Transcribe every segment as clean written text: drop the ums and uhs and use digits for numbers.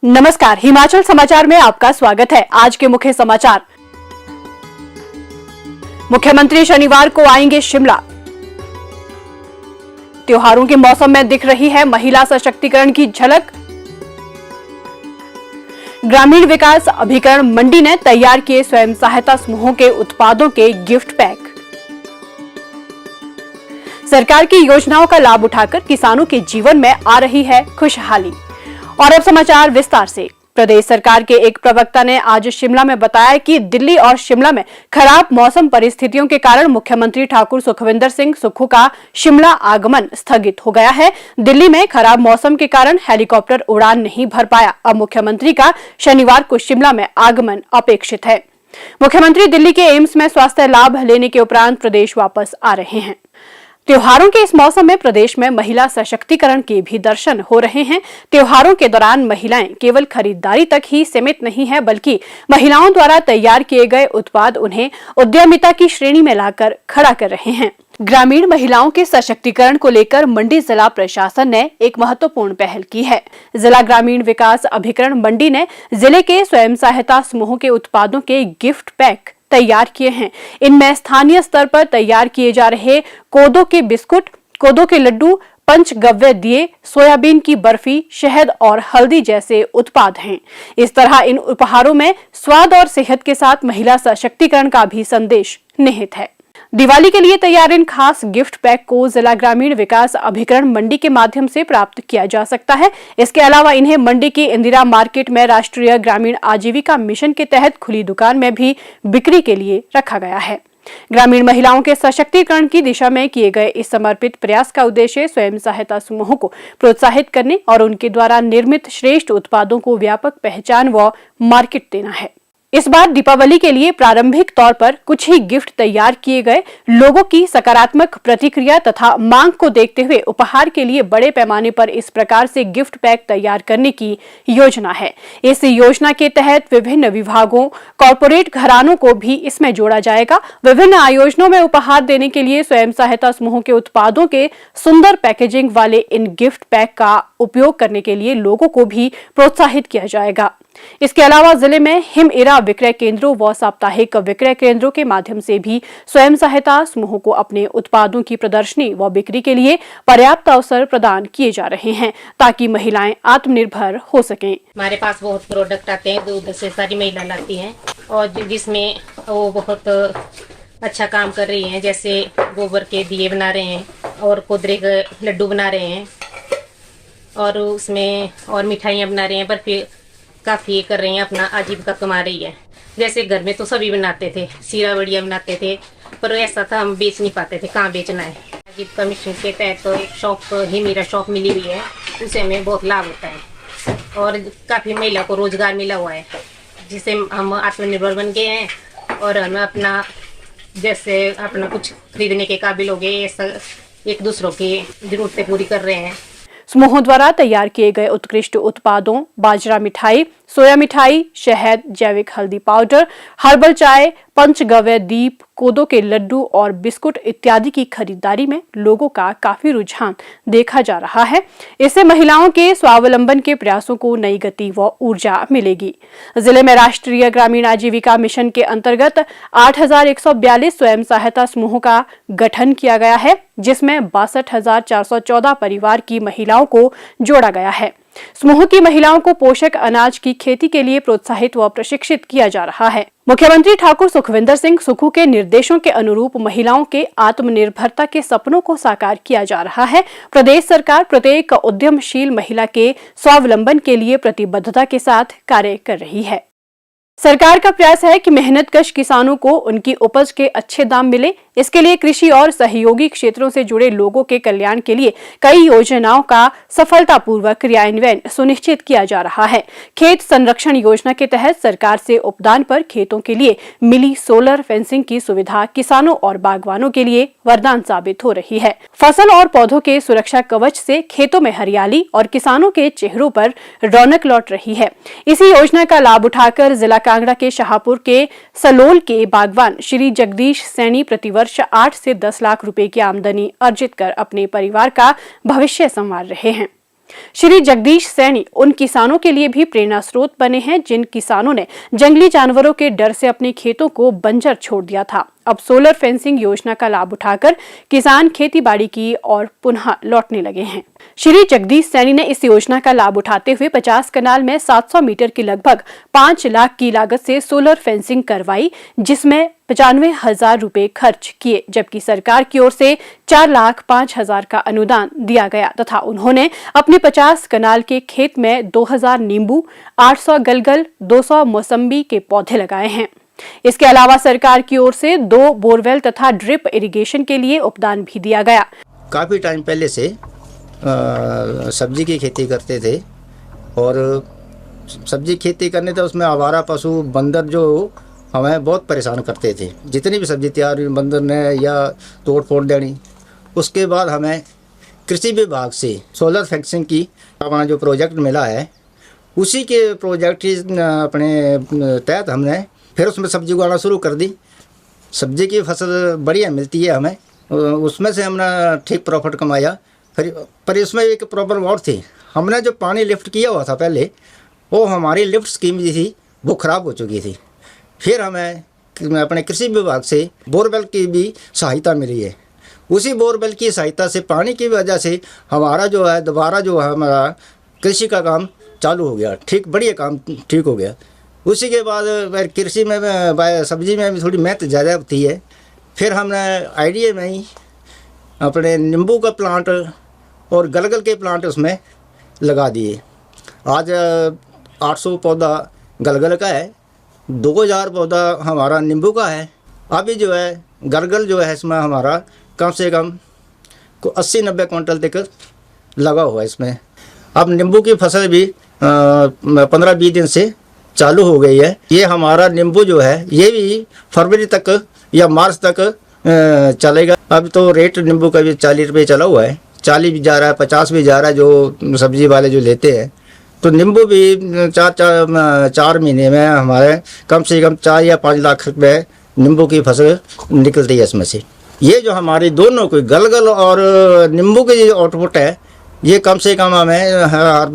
नमस्कार, हिमाचल समाचार में आपका स्वागत है। आज के मुख्य समाचार। मुख्यमंत्री शनिवार को आएंगे शिमला। त्योहारों के मौसम में दिख रही है महिला सशक्तिकरण की झलक। ग्रामीण विकास अभिकरण मंडी ने तैयार किए स्वयं सहायता समूहों के उत्पादों के गिफ्ट पैक। सरकार की योजनाओं का लाभ उठाकर किसानों के जीवन में आ रही है खुशहाली। और अब समाचार विस्तार से। प्रदेश सरकार के एक प्रवक्ता ने आज शिमला में बताया कि दिल्ली और शिमला में खराब मौसम परिस्थितियों के कारण मुख्यमंत्री ठाकुर सुखविंदर सिंह सुक्खू का शिमला आगमन स्थगित हो गया है। दिल्ली में खराब मौसम के कारण हेलीकॉप्टर उड़ान नहीं भर पाया। अब मुख्यमंत्री का शनिवार को शिमला में आगमन अपेक्षित है। मुख्यमंत्री दिल्ली के एम्स में स्वास्थ्य लाभ लेने के उपरांत प्रदेश वापस आ रहे हैं। त्योहारों के इस मौसम में प्रदेश में महिला सशक्तिकरण के भी दर्शन हो रहे हैं। त्योहारों के दौरान महिलाएं केवल खरीदारी तक ही सीमित नहीं है, बल्कि महिलाओं द्वारा तैयार किए गए उत्पाद उन्हें उद्यमिता की श्रेणी में लाकर खड़ा कर रहे हैं। ग्रामीण महिलाओं के सशक्तिकरण को लेकर मंडी जिला प्रशासन ने एक महत्वपूर्ण पहल की है। जिला ग्रामीण विकास अभिकरण मंडी ने जिले के स्वयं सहायता समूहों के उत्पादों के गिफ्ट पैक तैयार किए हैं। इनमें स्थानीय स्तर पर तैयार किए जा रहे कोदो के बिस्कुट, कोदो के लड्डू, पंचगव्य दिए, सोयाबीन की बर्फी, शहद और हल्दी जैसे उत्पाद हैं। इस तरह इन उपहारों में स्वाद और सेहत के साथ महिला सशक्तिकरण का भी संदेश निहित है। दिवाली के लिए तैयार इन खास गिफ्ट पैक को जिला ग्रामीण विकास अभिकरण मंडी के माध्यम से प्राप्त किया जा सकता है। इसके अलावा इन्हें मंडी की इंदिरा मार्केट में राष्ट्रीय ग्रामीण आजीविका मिशन के तहत खुली दुकान में भी बिक्री के लिए रखा गया है। ग्रामीण महिलाओं के सशक्तिकरण की दिशा में किए गए इस समर्पित प्रयास का उद्देश्य स्वयं सहायता समूहों को प्रोत्साहित करने और उनके द्वारा निर्मित श्रेष्ठ उत्पादों को व्यापक पहचान व मार्केट देना है। इस बार दीपावली के लिए प्रारंभिक तौर पर कुछ ही गिफ्ट तैयार किए गए। लोगों की सकारात्मक प्रतिक्रिया तथा मांग को देखते हुए उपहार के लिए बड़े पैमाने पर इस प्रकार से गिफ्ट पैक तैयार करने की योजना है। इस योजना के तहत विभिन्न विभागों, कॉर्पोरेट घरानों को भी इसमें जोड़ा जाएगा। विभिन्न आयोजनों में उपहार देने के लिए स्वयं सहायता समूहों के उत्पादों के सुंदर पैकेजिंग वाले इन गिफ्ट पैक का उपयोग करने के लिए लोगों को भी प्रोत्साहित किया जाएगा। इसके अलावा जिले में हिम इरा विक्रय केंद्रों व साप्ताहिक विक्रय केंद्रों के माध्यम से भी स्वयं सहायता समूहों को अपने उत्पादों की प्रदर्शनी व बिक्री के लिए पर्याप्त अवसर प्रदान किए जा रहे हैं, ताकि महिलाएं आत्मनिर्भर हो सकें। हमारे पास बहुत प्रोडक्ट आते हैं, दूध से सारी महिला लाती हैं और जिसमें वो बहुत अच्छा काम कर रही हैं। जैसे गोबर के दिए बना रहे हैं और कोदरे के लड्डू बना रहे हैं और उसमें और मिठाइयाँ बना रहे हैं, बर्फी काफ़ी कर रही हैं, अपना आजीविका कमा रही है। जैसे घर में तो सभी बनाते थे, सीरा बढ़िया बनाते थे, पर ऐसा था हम बेच नहीं पाते थे, कहाँ बेचना है। आजीविका मिशन के तहत तो एक शॉप ही मेरा शॉप मिली हुई है, उसे हमें बहुत लाभ होता है और काफ़ी महिला को रोजगार मिला हुआ है, जिससे हम आत्मनिर्भर बन गए हैं और हमें अपना जैसे अपना कुछ खरीदने के काबिल हो गए। ऐसा एक दूसरों की जरूरतें पूरी कर रहे हैं। समूहों द्वारा तैयार किए गए उत्कृष्ट उत्पादों बाजरा मिठाई, सोया मिठाई, शहद, जैविक हल्दी पाउडर, हर्बल चाय, पंचगव्य दीप, कोदो के लड्डू और बिस्कुट इत्यादि की खरीदारी में लोगों का काफी रुझान देखा जा रहा है। इससे महिलाओं के स्वावलंबन के प्रयासों को नई गति व ऊर्जा मिलेगी। जिले में राष्ट्रीय ग्रामीण आजीविका मिशन के अंतर्गत 8,142 स्वयं सहायता समूहों का गठन किया गया है, जिसमें 62,414 परिवार की महिलाओं को जोड़ा गया है। समूह की महिलाओं को पोषक अनाज की खेती के लिए प्रोत्साहित व प्रशिक्षित किया जा रहा है। मुख्यमंत्री ठाकुर सुखविंदर सिंह सुक्खू के निर्देशों के अनुरूप महिलाओं के आत्मनिर्भरता के सपनों को साकार किया जा रहा है। प्रदेश सरकार प्रत्येक उद्यमशील महिला के स्वावलंबन के लिए प्रतिबद्धता के साथ कार्य कर रही है। सरकार का प्रयास है कि मेहनतकश किसानों को उनकी उपज के अच्छे दाम मिले। इसके लिए कृषि और सहयोगी क्षेत्रों से जुड़े लोगों के कल्याण के लिए कई योजनाओं का सफलतापूर्वक क्रियान्वयन सुनिश्चित किया जा रहा है। खेत संरक्षण योजना के तहत सरकार से उपदान पर खेतों के लिए मिली सोलर फेंसिंग की सुविधा किसानों और बागवानों के लिए वरदान साबित हो रही है। फसल और पौधों के सुरक्षा कवच से खेतों में हरियाली और किसानों के चेहरों पर रौनक लौट रही है। इसी योजना का लाभ उठाकर जिला कांगड़ा के शाहपुर के सलोल के बागवान श्री जगदीश सैनी प्रतिवर्ष 8 से 10 लाख रुपए की आमदनी अर्जित कर अपने परिवार का भविष्य संवार रहे हैं। श्री जगदीश सैनी उन किसानों के लिए भी प्रेरणा स्रोत बने हैं जिन किसानों ने जंगली जानवरों के डर से अपने खेतों को बंजर छोड़ दिया था। अब सोलर फेंसिंग योजना का लाभ उठाकर किसान खेतीबाड़ी की ओर पुनः लौटने लगे हैं। श्री जगदीश सैनी ने इस योजना का लाभ उठाते हुए 50 कनाल में 700 मीटर की लगभग 5 लाख की लागत से सोलर फेंसिंग करवाई, जिसमें 95,000 रुपए खर्च किए, जबकि सरकार की ओर से 4,05,000 का अनुदान दिया गया तथा उन्होंने अपने 50 कनाल के खेत में 2,000 नींबू, 800 गलगल, 200 मौसम्बी के पौधे लगाए हैं। इसके अलावा सरकार की ओर से 2 बोरवेल तथा ड्रिप इरिगेशन के लिए उपदान भी दिया गया। काफ़ी टाइम पहले से सब्जी की खेती करते थे और सब्जी खेती करने थे, उसमें आवारा पशु बंदर जो हमें बहुत परेशान करते थे। जितनी भी सब्जी तैयार हुई बंदर ने या तोड़ फोड़ देनी। उसके बाद हमें कृषि विभाग से सोलर फेंसिंग की अपना जो प्रोजेक्ट मिला है, उसी के प्रोजेक्ट अपने तहत हमने फिर उसमें सब्जी उगाना शुरू कर दी। सब्जी की फसल बढ़िया मिलती है हमें, उसमें से हमने ठीक प्रॉफिट कमाया। फिर पर इसमें एक प्रॉब्लम और थी, हमने जो पानी लिफ्ट किया हुआ था पहले, वो हमारी लिफ्ट स्कीम जो थी वो ख़राब हो चुकी थी। फिर हमें अपने कृषि विभाग से बोरवेल की भी सहायता मिली है। उसी बोरवेल की सहायता से पानी की वजह से हमारा जो है दोबारा जो है हमारा कृषि का काम चालू हो गया, ठीक बढ़िया काम ठीक हो गया। उसी के बाद कृषि में सब्जी में भी थोड़ी मेहनत ज़्यादा होती है। फिर हमने आईडीए में ही अपने नींबू का प्लांट और गलगल के प्लांट उसमें लगा दिए। आज 800 पौधा गलगल का है, 2000 पौधा हमारा नींबू का है। अभी जो है गलगल जो है इसमें हमारा कम से कम 80-90 क्विंटल तक लगा हुआ है इसमें। अब नींबू की फसल भी 15-20 दिन से चालू हो गई है। ये हमारा नींबू जो है ये भी फरवरी तक या मार्च तक चलेगा। अब तो रेट नींबू का भी 40 रुपये चला हुआ है, 40 भी जा रहा है, 50 भी जा रहा है जो सब्जी वाले जो लेते हैं। तो नींबू भी 4 महीने में हमारे कम से कम 4 या 5 लाख रुपए नींबू की फसल निकलती है इसमें से। ये जो हमारी दोनों कोई गलगल और नींबू की जो आउटपुट है, ये कम से कम हमें हर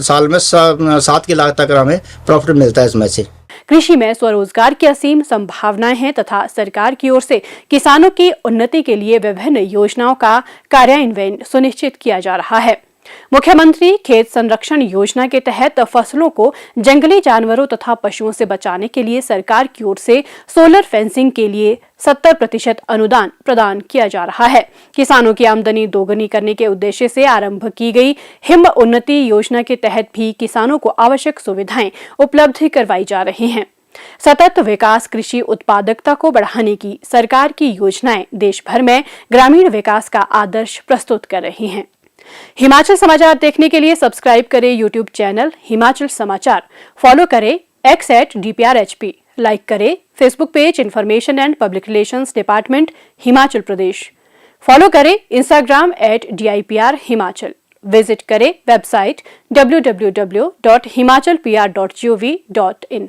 साल में 7 लाख तक हमें प्रॉफिट मिलता है इसमें से। कृषि में स्वरोजगार की असीम संभावनाएं हैं तथा सरकार की ओर से किसानों की उन्नति के लिए विभिन्न योजनाओं का कार्यान्वयन सुनिश्चित किया जा रहा है। मुख्यमंत्री खेत संरक्षण योजना के तहत फसलों को जंगली जानवरों तथा पशुओं से बचाने के लिए सरकार की ओर से सोलर फेंसिंग के लिए 70% अनुदान प्रदान किया जा रहा है। किसानों की आमदनी दोगुनी करने के उद्देश्य से आरंभ की गई हिम उन्नति योजना के तहत भी किसानों को आवश्यक सुविधाएं उपलब्ध करवाई जा रही हैं। सतत विकास कृषि उत्पादकता को बढ़ाने की सरकार की योजनाएं देश भर में ग्रामीण विकास का आदर्श प्रस्तुत कर रही हैं। हिमाचल समाचार देखने के लिए सब्सक्राइब करें यूट्यूब चैनल हिमाचल समाचार, फॉलो करें @DPRHP, लाइक करें Facebook page information and public relations department Himachal Pradesh, follow करें इंस्टाग्राम @DIPR हिमाचल, विजिट करें वेबसाइट www.himachalpr.gov.in।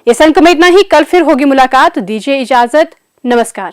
इस अंक में इतना ही, कल फिर होगी मुलाकात, दीजिए इजाजत, नमस्कार।